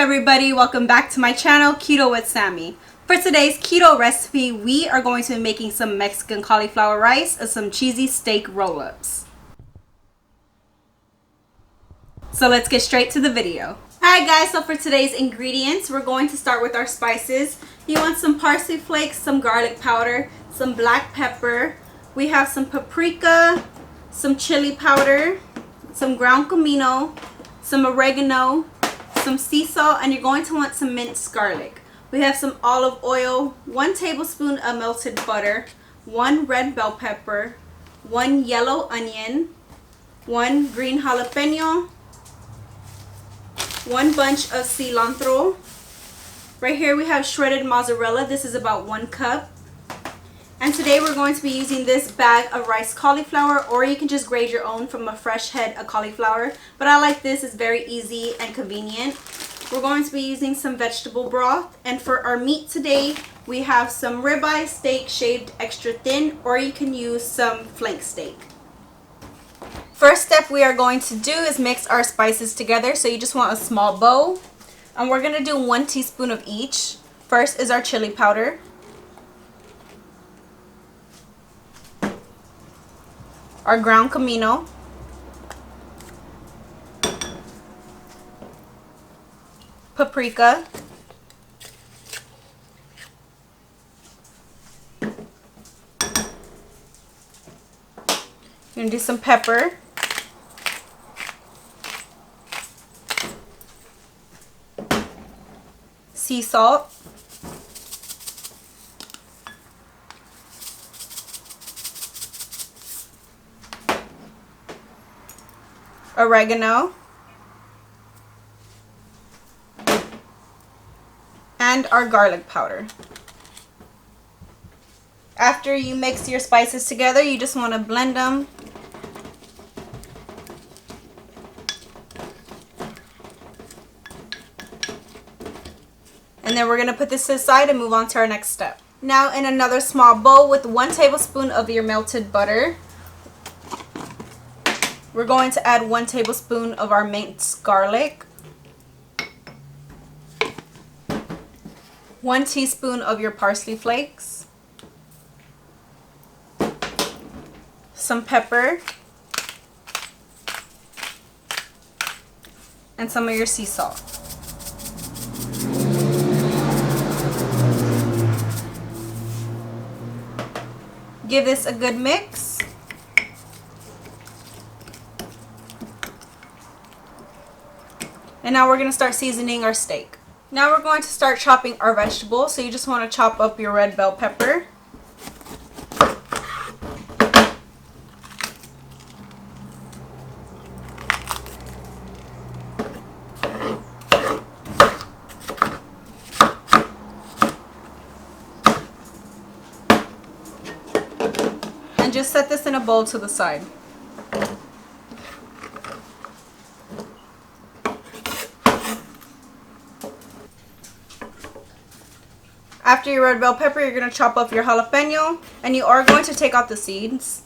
everybody, welcome back to my channel, Keto with Sammy. For today's keto recipe, we are going to be making some Mexican cauliflower rice and some cheesy steak roll-ups. So let's get straight to the video. Alright guys, so for today's ingredients, we're going to start with our spices. You want some parsley flakes, some garlic powder, some black pepper. We have some paprika, some chili powder, some ground comino, some oregano, some sea salt, and you're going to want some minced garlic. We have some olive oil, 1 tablespoon of melted butter, 1 red bell pepper, 1 yellow onion, 1 green jalapeno, 1 bunch of cilantro. Right here we have shredded mozzarella. This is about 1 cup. And today we're going to be using this bag of rice cauliflower, or you can just grade your own from a fresh head of cauliflower. But I like this, it's very easy and convenient. We're going to be using some vegetable broth. And for our meat today, we have some ribeye steak shaved extra thin, or you can use some flank steak. First step we are going to do is mix our spices together. So you just want a small bowl. And we're going to do 1 teaspoon of each. First is our chili powder. Our ground comino, paprika, you're gonna do some pepper, sea salt, oregano, and our garlic powder. After you mix your spices together, you just want to blend them. And then we're going to put this aside and move on to our next step. Now in another small bowl with 1 tablespoon of your melted butter, we're going to add 1 tablespoon of our minced garlic, 1 teaspoon of your parsley flakes, some pepper, and some of your sea salt. Give this a good mix. And now we're going to start seasoning our steak. Now we're going to start chopping our vegetables. So you just want to chop up your red bell pepper. And just set this in a bowl to the side. After your red bell pepper, you're going to chop up your jalapeno, and you are going to take out the seeds.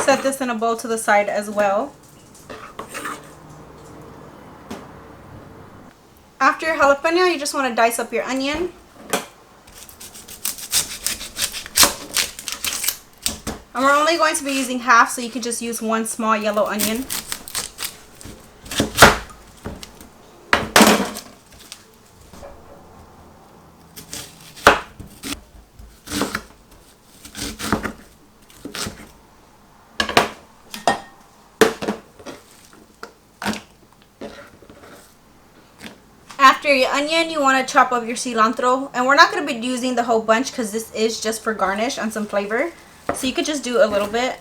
Set this in a bowl to the side as well. After your jalapeno, you just want to dice up your onion. And we're only going to be using half, so you can just use 1 small yellow onion. After your onion, you want to chop up your cilantro, and we're not going to be using the whole bunch because this is just for garnish and some flavor, so you could just do a little bit.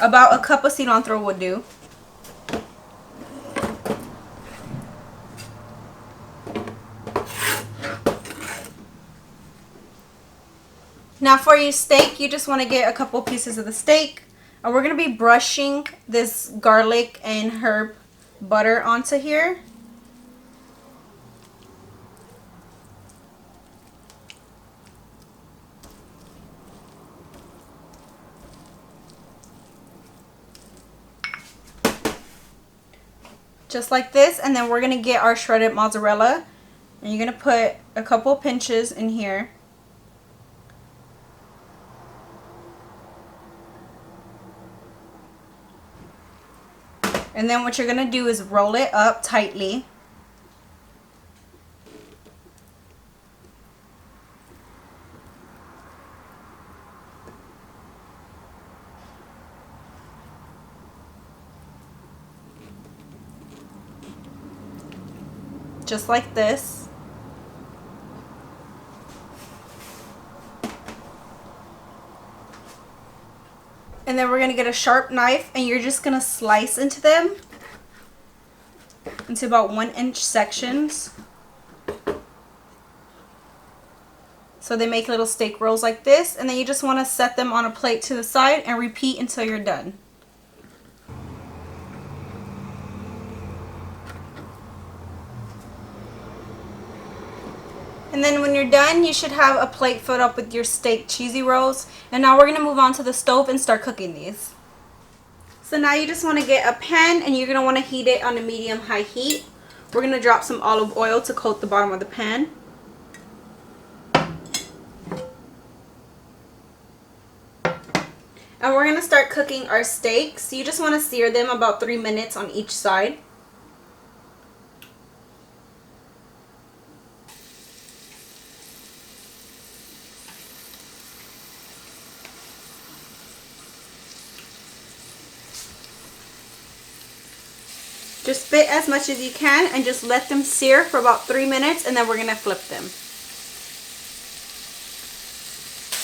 About a cup of cilantro would do. Now for your steak, you just want to get a couple pieces of the steak. And we're going to be brushing this garlic and herb butter onto here. Just like this, and then we're going to get our shredded mozzarella. And you're going to put a couple pinches in here. And then what you're going to do is roll it up tightly. Just like this. And then we're going to get a sharp knife and you're just going to slice into them into about 1-inch sections. So they make little steak rolls like this, and then you just want to set them on a plate to the side and repeat until you're done. And then when you're done, you should have a plate filled up with your steak cheesy rolls. And now we're going to move on to the stove and start cooking these. So now you just want to get a pan and you're going to want to heat it on a medium-high heat. We're going to drop some olive oil to coat the bottom of the pan. And we're going to start cooking our steaks. You just want to sear them about 3 minutes on each side. Just spit as much as you can and just let them sear for about 3 minutes, and then we're going to flip them.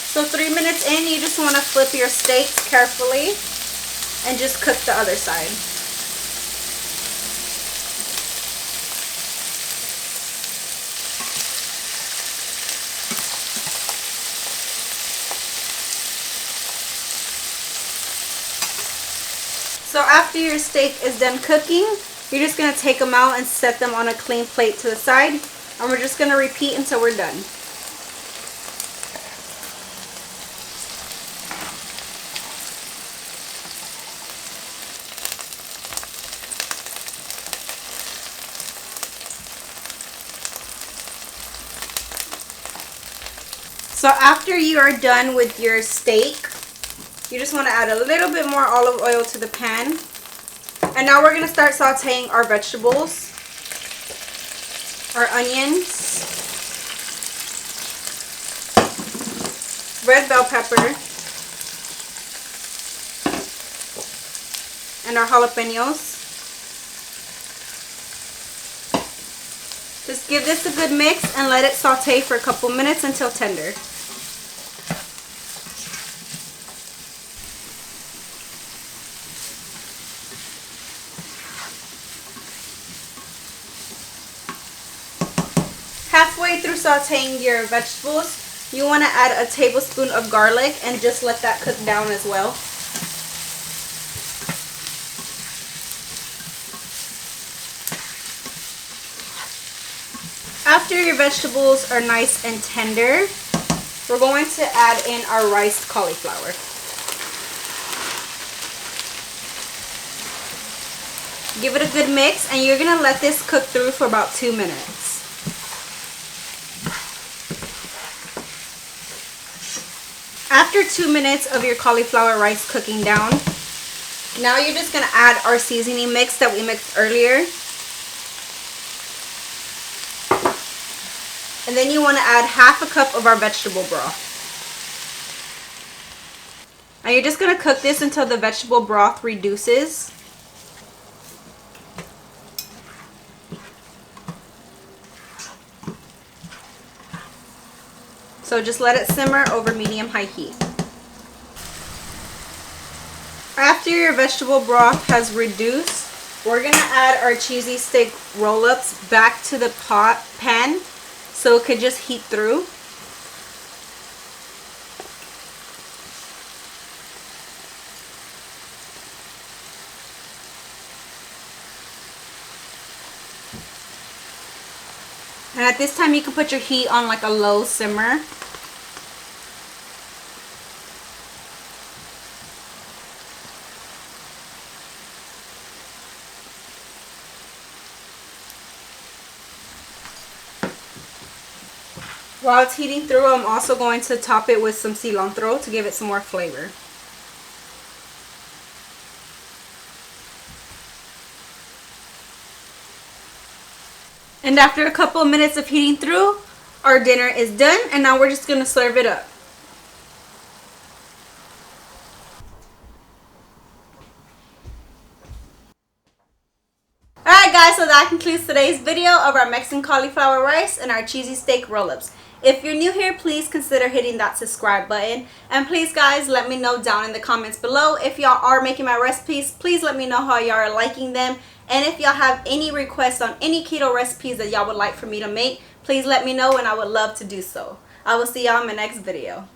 So 3 minutes in, you just want to flip your steaks carefully and just cook the other side. So after your steak is done cooking, you're just going to take them out and set them on a clean plate to the side. And we're just going to repeat until we're done. So after you are done with your steak, you just want to add a little bit more olive oil to the pan. And now we're going to start sauteing our vegetables, our onions, red bell pepper, and our jalapenos. Just give this a good mix and let it saute for a couple minutes until tender. Halfway through sauteing your vegetables, you want to add a tablespoon of garlic and just let that cook down as well. After your vegetables are nice and tender, we're going to add in our riced cauliflower. Give it a good mix, and you're going to let this cook through for about 2 minutes. After 2 minutes of your cauliflower rice cooking down, now you're just going to add our seasoning mix that we mixed earlier. And then you want to add half a cup of our vegetable broth. And you're just going to cook this until the vegetable broth reduces. So just let it simmer over medium-high heat. After your vegetable broth has reduced, we're going to add our cheesy steak roll-ups back to the pan so it could just heat through. And at this time you can put your heat on like a low simmer. While it's heating through, I'm also going to top it with some cilantro to give it some more flavor. And after a couple of minutes of heating through, our dinner is done, and now we're just going to serve it up. Alright guys, so that concludes today's video of our Mexican cauliflower rice and our cheesy steak roll-ups. If you're new here, please consider hitting that subscribe button. And please guys, let me know down in the comments below if y'all are making my recipes. Please let me know how y'all are liking them. And if y'all have any requests on any keto recipes that y'all would like for me to make, please let me know and I would love to do so. I will see y'all in my next video.